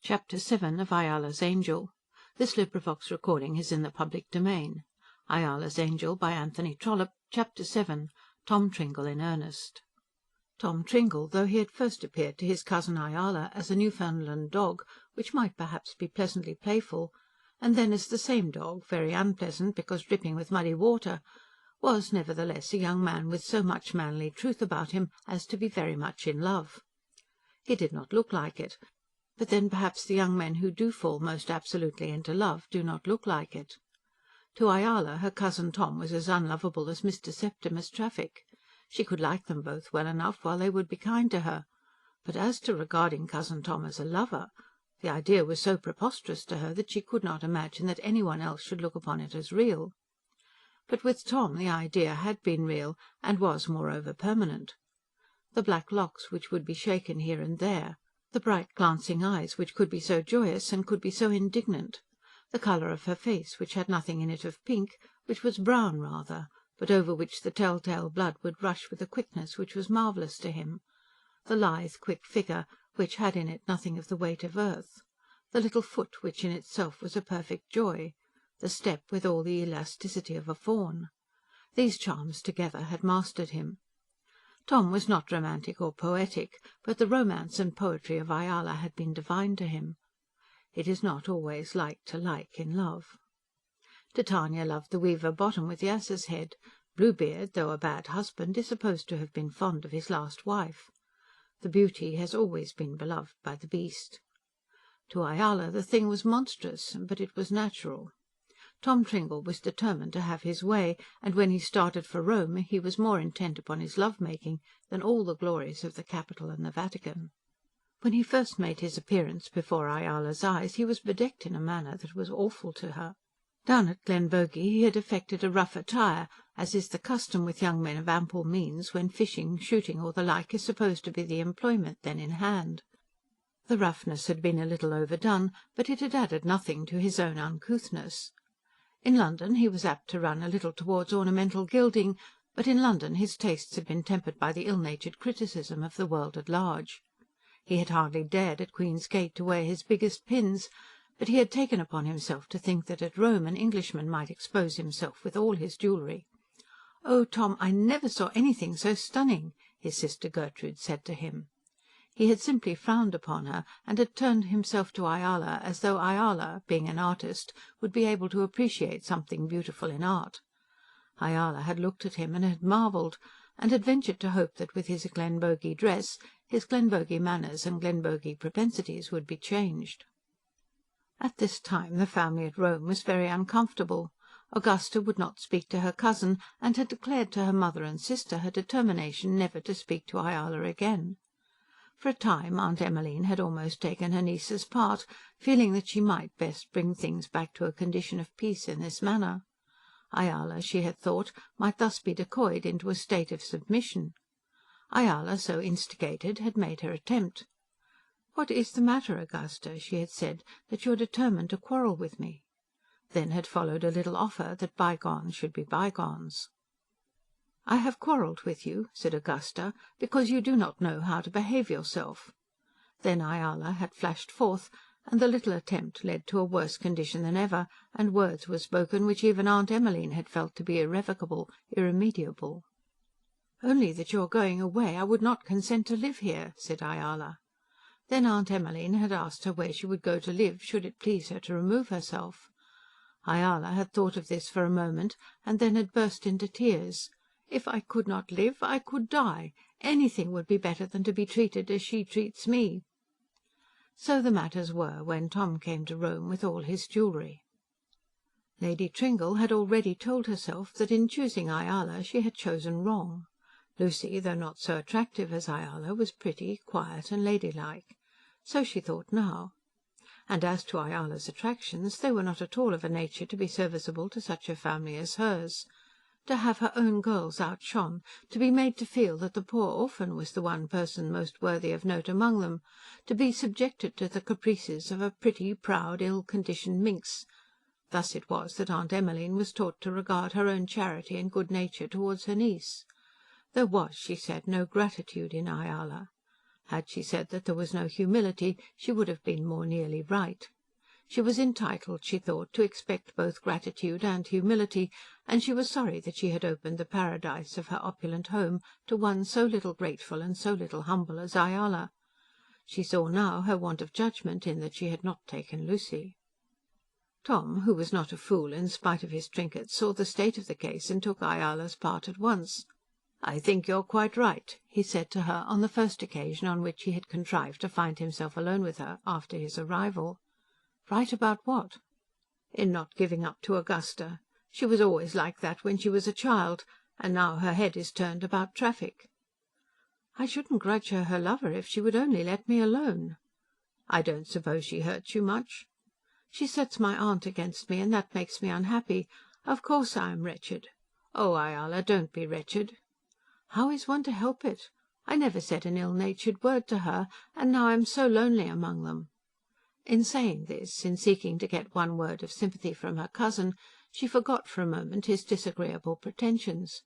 Chapter 7 of Ayala's Angel. Ayala's Angel by Anthony Trollope. Chapter 7. Tom Tringle in Earnest. Tom Tringle, though he had first appeared to his cousin Ayala as a Newfoundland dog which might perhaps be pleasantly playful, and then as the same dog, very unpleasant because dripping with muddy water, was nevertheless a young man with so much manly truth about him as to be very much in love. He did not look like it, but then perhaps the young men who do fall most absolutely into love do not look like it. To Ayala her cousin Tom was as unlovable as Mr. Septimus Traffic. She could like them both well enough while they would be kind to her; but as to regarding cousin Tom as a lover, the idea was so preposterous to her that she could not imagine that any one else should look upon it as real. But with Tom the idea had been real, and was moreover permanent. The black locks which would be shaken here and there, the bright glancing eyes which could be so joyous and could be so indignant, the colour of her face which had nothing in it of pink, which was brown rather, but over which the tell-tale blood would rush with a quickness which was marvellous to him, the lithe, quick figure which had in it nothing of the weight of earth, the little foot which in itself was a perfect joy, the step with all the elasticity of a fawn. These charms together had mastered him. Tom was not romantic or poetic, but the romance and poetry of Ayala had been divine to him. It is not always like to like in love. Titania loved the weaver bottom with the ass's head. Bluebeard, though a bad husband, is supposed to have been fond of his last wife. The beauty has always been beloved by the beast. To Ayala the thing was monstrous, but it was natural. Tom Tringle was determined to have his way, and when he started for Rome he was more intent upon his love-making than all the glories of the Capitol and the Vatican. When he first made his appearance before Ayala's eyes he was bedecked in a manner that was awful to her. Down at Glenbogey he had affected a rough attire, as is the custom with young men of ample means when fishing, shooting or the like is supposed to be the employment then in hand. The roughness had been a little overdone, but it had added nothing to his own uncouthness. In London he was apt to run a little towards ornamental gilding, but in London his tastes had been tempered by the ill-natured criticism of the world at large. He had hardly dared at Queen's Gate to wear his biggest pins, but he had taken upon himself to think that at Rome an Englishman might expose himself with all his jewellery. "Oh, Tom, I never saw anything so stunning," his sister Gertrude said to him. He had simply frowned upon her, and had turned himself to Ayala as though Ayala, being an artist, would be able to appreciate something beautiful in art. Ayala had looked at him and had marvelled, and had ventured to hope that with his Glenbogey dress his Glenbogey manners and Glenbogey propensities would be changed. At this time the family at Rome was very uncomfortable. Augusta would not speak to her cousin, and had declared to her mother and sister her determination never to speak to Ayala again. For a time Aunt Emmeline had almost taken her niece's part, feeling that she might best bring things back to a condition of peace in this manner. Ayala, she had thought, might thus be decoyed into a state of submission. Ayala, so instigated, had made her attempt. "What is the matter, Augusta?" she had said, "that you are determined to quarrel with me?" Then had followed a little offer that bygones should be bygones. "I have quarrelled with you," said Augusta, "because you do not know how to behave yourself." Then Ayala had flashed forth, and the little attempt led to a worse condition than ever, and words were spoken which even Aunt Emmeline had felt to be irrevocable, irremediable. "Only that you are going away, I would not consent to live here," said Ayala. Then Aunt Emmeline had asked her where she would go to live, should it please her to remove herself. Ayala had thought of this for a moment, and then had burst into tears. "If I could not live, I could die. Anything would be better than to be treated as she treats me." So the matters were when Tom came to Rome with all his jewellery. Lady Tringle had already told herself that in choosing Ayala she had chosen wrong. Lucy, though not so attractive as Ayala, was pretty, quiet, and ladylike. So she thought now. And as to Ayala's attractions, they were not at all of a nature to be serviceable to such a family as hers. To have her own girls outshone, to be made to feel that the poor orphan was the one person most worthy of note among them, to be subjected to the caprices of a pretty, proud, ill-conditioned minx. Thus it was that Aunt Emmeline was taught to regard her own charity and good nature towards her niece. There was, she said, no gratitude in Ayala. Had she said that there was no humility, she would have been more nearly right. She was entitled, she thought, to expect both gratitude and humility, and she was sorry that she had opened the paradise of her opulent home to one so little grateful and so little humble as Ayala. She saw now her want of judgment in that she had not taken Lucy. Tom, who was not a fool in spite of his trinkets, saw the state of the case and took Ayala's part at once. "I think you're quite right," he said to her, on the first occasion on which he had contrived to find himself alone with her after his arrival. "Right about what?" "In not giving up to Augusta. She was always like that when she was a child, and now her head is turned about traffic." "I shouldn't grudge her her lover if she would only let me alone." "I don't suppose she hurts you much?" "She sets my aunt against me, and that makes me unhappy. Of course I am wretched." "Oh, Ayala, don't be wretched." "How is one to help it? I never said an ill-natured word to her, and now I am so lonely among them." In saying this, in seeking to get one word of sympathy from her cousin, she forgot for a moment his disagreeable pretensions.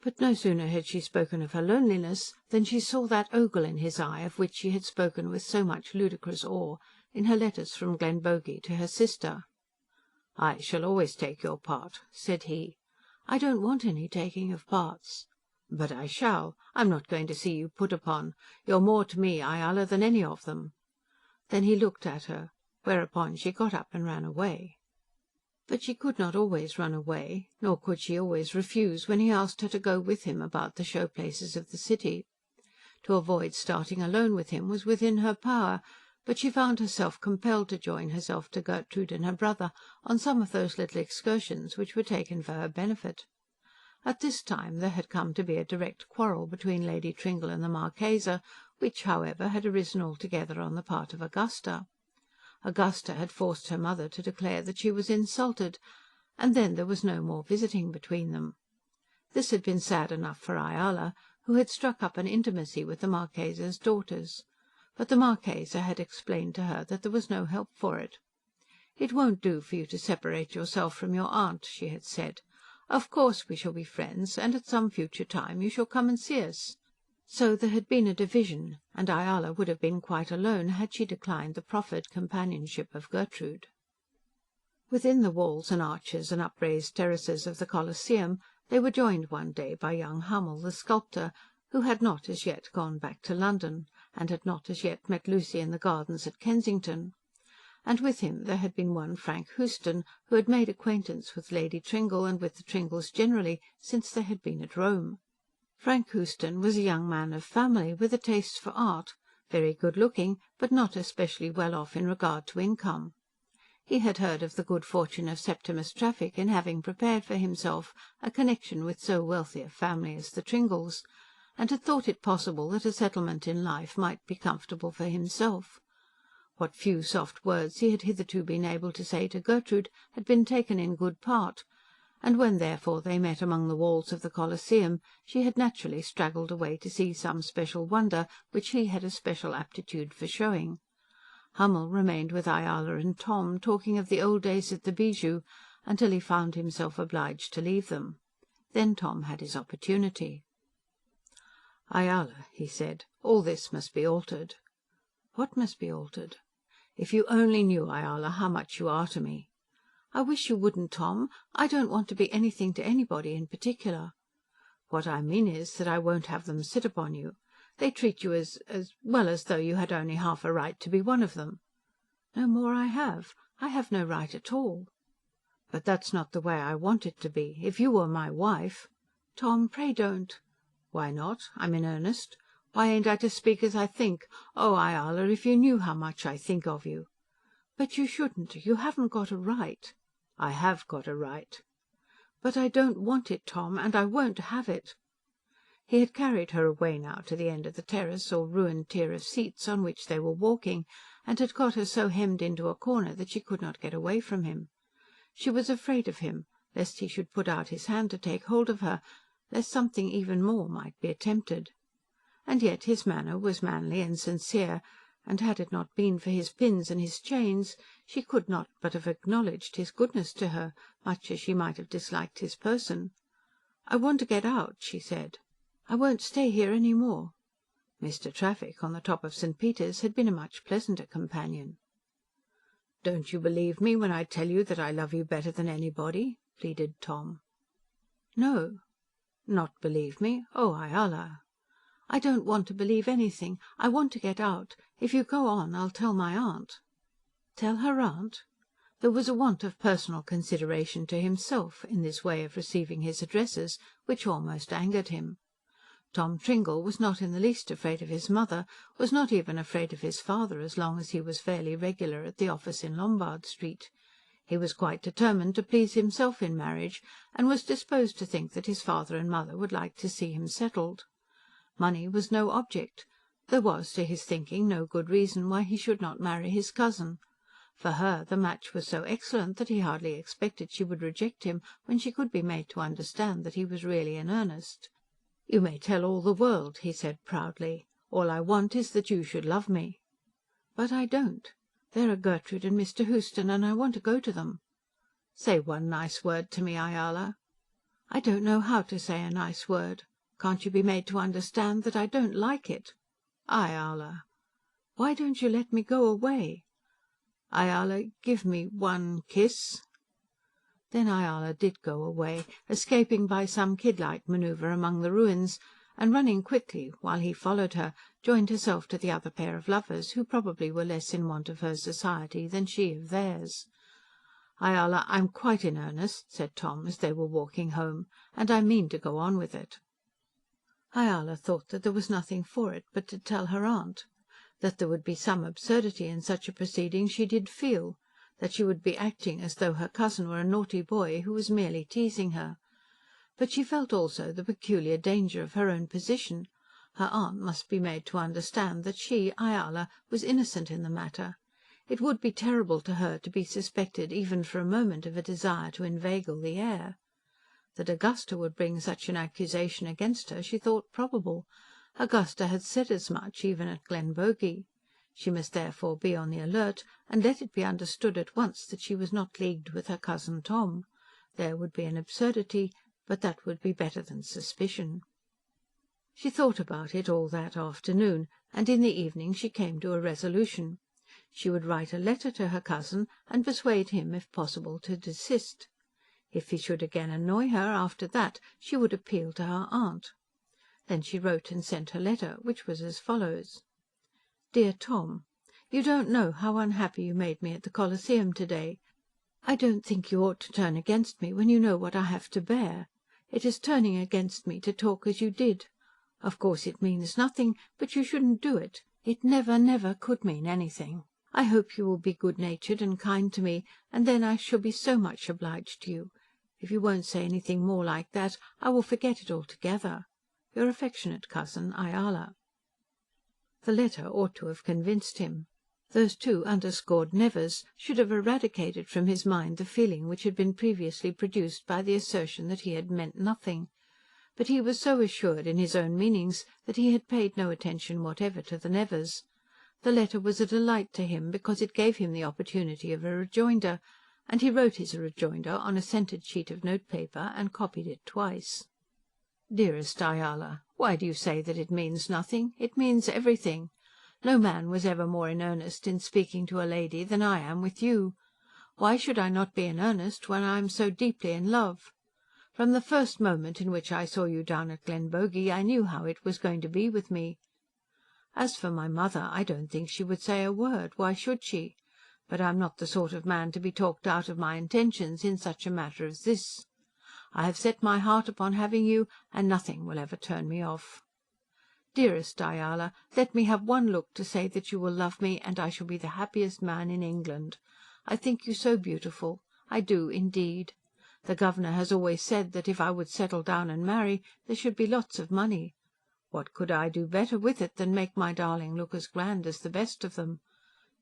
But no sooner had she spoken of her loneliness than she saw that ogle in his eye of which she had spoken with so much ludicrous awe in her letters from Glenbogey to her sister. "I shall always take your part," said he. "I don't want any taking of parts." "But I shall. I'm not going to see you put upon. You're more to me, Ayala, than any of them." Then he looked at her, whereupon she got up and ran away. But she could not always run away, nor could she always refuse when he asked her to go with him about the show places of the city. To avoid starting alone with him was within her power, but she found herself compelled to join herself to Gertrude and her brother on some of those little excursions which were taken for her benefit. At this time there had come to be a direct quarrel between Lady Tringle and the Marchesa, which, however, had arisen altogether on the part of Augusta. Augusta had forced her mother to declare that she was insulted, and then there was no more visiting between them. This had been sad enough for Ayala, who had struck up an intimacy with the Marchesa's daughters. But the Marchesa had explained to her that there was no help for it. "It won't do for you to separate yourself from your aunt," she had said. "Of course we shall be friends, and at some future time you shall come and see us." So there had been a division, and Ayala would have been quite alone had she declined the proffered companionship of Gertrude. Within the walls and arches and upraised terraces of the Colosseum they were joined one day by young Hummel, the sculptor, who had not as yet gone back to London, and had not as yet met Lucy in the gardens at Kensington. And with him there had been one Frank Houston, who had made acquaintance with Lady Tringle and with the Tringles generally since they had been at Rome. Frank Houston was a young man of family, with a taste for art, very good-looking, but not especially well off in regard to income. He had heard of the good fortune of Septimus Traffic in having prepared for himself a connection with so wealthy a family as the Tringles, and had thought it possible that a settlement in life might be comfortable for himself. What few soft words he had hitherto been able to say to Gertrude had been taken in good part, and when therefore they met among the walls of the Colosseum, she had naturally straggled away to see some special wonder which he had a special aptitude for showing. Hummel remained with Ayala and Tom, talking of the old days at the Bijou, until he found himself obliged to leave them. Then Tom had his opportunity. "Ayala," he said, "all this must be altered." "What must be altered?" "If you only knew, Ayala, how much you are to me." "I wish you wouldn't, Tom. I don't want to be anything to anybody in particular." "What I mean is that I won't have them sit upon you. They treat you as well, as though you had only half a right to be one of them." "No more I have. I have no right at all." "But that's not the way I want it to be. If you were my wife—" "Tom, pray don't." "Why not? I'm in earnest. Why ain't I to speak as I think? Oh, Ayala, if you knew how much I think of you!" "But you shouldn't. You haven't got a right." "I have got a right." "But I don't want it, Tom, and I won't have it." He had carried her away now to the end of the terrace or ruined tier of seats on which they were walking, and had got her so hemmed into a corner that she could not get away from him. She was afraid of him, lest he should put out his hand to take hold of her, lest something even more might be attempted. And yet his manner was manly and sincere, and had it not been for his pins and his chains, she could not but have acknowledged his goodness to her, much as she might have disliked his person. "I want to get out," she said. "I won't stay here any more." Mr. Traffic, on the top of St. Peter's, had been a much pleasanter companion. "Don't you believe me when I tell you that I love you better than anybody?" pleaded Tom. "No." "Not believe me? Oh, Ayala!" "I don't want to believe anything. I want to get out. If you go on, I'll tell my aunt." Tell her aunt? There was a want of personal consideration to himself in this way of receiving his addresses which almost angered him. Tom Tringle was not in the least afraid of his mother, was not even afraid of his father as long as he was fairly regular at the office in Lombard Street. He was quite determined to please himself in marriage, and was disposed to think that his father and mother would like to see him settled. Money was no object. There was, to his thinking, no good reason why he should not marry his cousin. For her the match was so excellent that he hardly expected she would reject him when she could be made to understand that he was really in earnest. "You may tell all the world," he said proudly. "All I want is that you should love me." "But I don't. There are Gertrude and Mr. Houston, and I want to go to them." "Say one nice word to me, Ayala." "I don't know how to say a nice word. Can't you be made to understand that I don't like it?" "Ayala." "Why don't you let me go away?" "Ayala, give me one kiss." Then Ayala did go away, escaping by some kid-like manoeuvre among the ruins, and running quickly, while he followed her, joined herself to the other pair of lovers, who probably were less in want of her society than she of theirs. "Ayala, I'm quite in earnest," said Tom, as they were walking home, "and I mean to go on with it." Ayala thought that there was nothing for it but to tell her aunt. That there would be some absurdity in such a proceeding she did feel. That she would be acting as though her cousin were a naughty boy who was merely teasing her. But she felt also the peculiar danger of her own position. Her aunt must be made to understand that she, Ayala, was innocent in the matter. It would be terrible to her to be suspected even for a moment of a desire to inveigle the heir. That Augusta would bring such an accusation against her she thought probable. Augusta had said as much, even at Glenbogey. She must therefore be on the alert, and let it be understood at once that she was not leagued with her cousin Tom. There would be an absurdity, but that would be better than suspicion. She thought about it all that afternoon, and in the evening she came to a resolution. She would write a letter to her cousin, and persuade him, if possible, to desist. If he should again annoy her, after that, she would appeal to her aunt. Then she wrote and sent her letter, which was as follows: "Dear Tom, you don't know how unhappy you made me at the Colosseum to-day. I don't think you ought to turn against me when you know what I have to bear. It is turning against me to talk as you did. Of course it means nothing, but you shouldn't do it. It never, never could mean anything. I hope you will be good-natured and kind to me, and then I shall be so much obliged to you. If you won't say anything more like that, I will forget it altogether. Your affectionate cousin, Ayala." The letter ought to have convinced him. Those two underscored nevers should have eradicated from his mind the feeling which had been previously produced by the assertion that he had meant nothing. But he was so assured in his own meanings that he had paid no attention whatever to the nevers. The letter was a delight to him, because it gave him the opportunity of a rejoinder, and he wrote his rejoinder on a scented sheet of notepaper and copied it twice. "Dearest Ayala, why do you say that it means nothing? It means everything. No man was ever more in earnest in speaking to a lady than I am with you. Why should I not be in earnest when I am so deeply in love? From the first moment in which I saw you down at Glenbogey I knew how it was going to be with me. As for my mother, I don't think she would say a word. Why should she? But I am not the sort of man to be talked out of my intentions in such a matter as this. I have set my heart upon having you, and nothing will ever turn me off. Dearest Ayala, let me have one look to say that you will love me, and I shall be the happiest man in England. I think you so beautiful. I do, indeed. The governor has always said that if I would settle down and marry, there should be lots of money. What could I do better with it than make my darling look as grand as the best of them?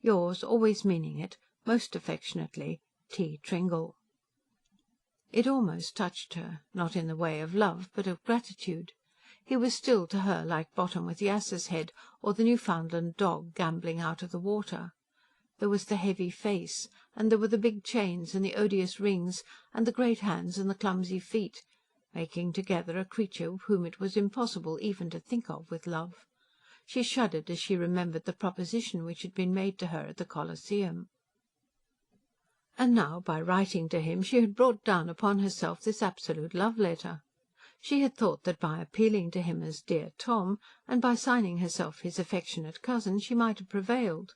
Yours, always meaning it, most affectionately, T. Tringle." It almost touched her, not in the way of love, but of gratitude. He was still to her like Bottom with the ass's head, or the Newfoundland dog gambolling out of the water. There was the heavy face, and there were the big chains and the odious rings, and the great hands and the clumsy feet, making together a creature whom it was impossible even to think of with love. She shuddered as she remembered the proposition which had been made to her at the Colosseum. And now, by writing to him, she had brought down upon herself this absolute love letter. She had thought that by appealing to him as "dear Tom," and by signing herself his affectionate cousin, she might have prevailed.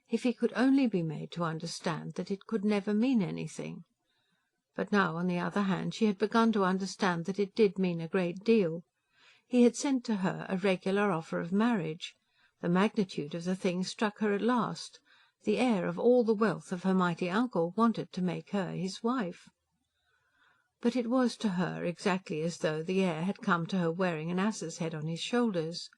If he could only be made to understand that it could never mean anything! But now, on the other hand, she had begun to understand that it did mean a great deal. He had sent to her a regular offer of marriage. The magnitude of the thing struck her at last. The heir of all the wealth of her mighty uncle wanted to make her his wife. But it was to her exactly as though the heir had come to her wearing an ass's head on his shoulders.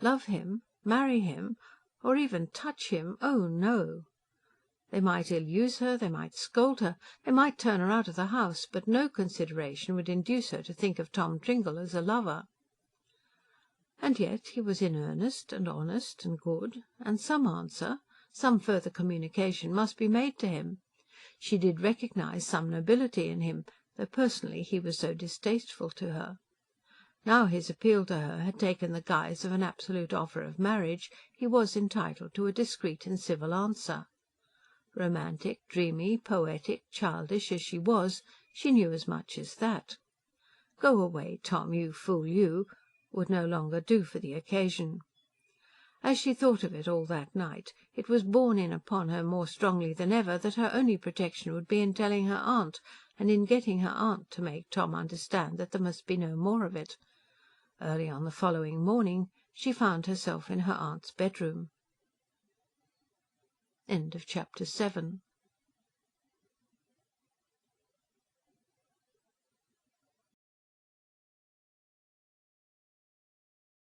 Love him? Marry him? Or even touch him? Oh, no! They might ill-use her, they might scold her, they might turn her out of the house, but no consideration would induce her to think of Tom Tringle as a lover. And yet he was in earnest, and honest, and good; and some answer, some further communication must be made to him. She did recognise some nobility in him, though personally he was so distasteful to her. Now his appeal to her had taken the guise of an absolute offer of marriage, he was entitled to a discreet and civil answer. Romantic, dreamy, poetic, childish as she was, she knew as much as that. "Go away, Tom, you fool, you!" would no longer do for the occasion. As she thought of it all that night, it was borne in upon her more strongly than ever that her only protection would be in telling her aunt, and in getting her aunt to make Tom understand that there must be no more of it. Early on the following morning she found herself in her aunt's bedroom. Chapter 8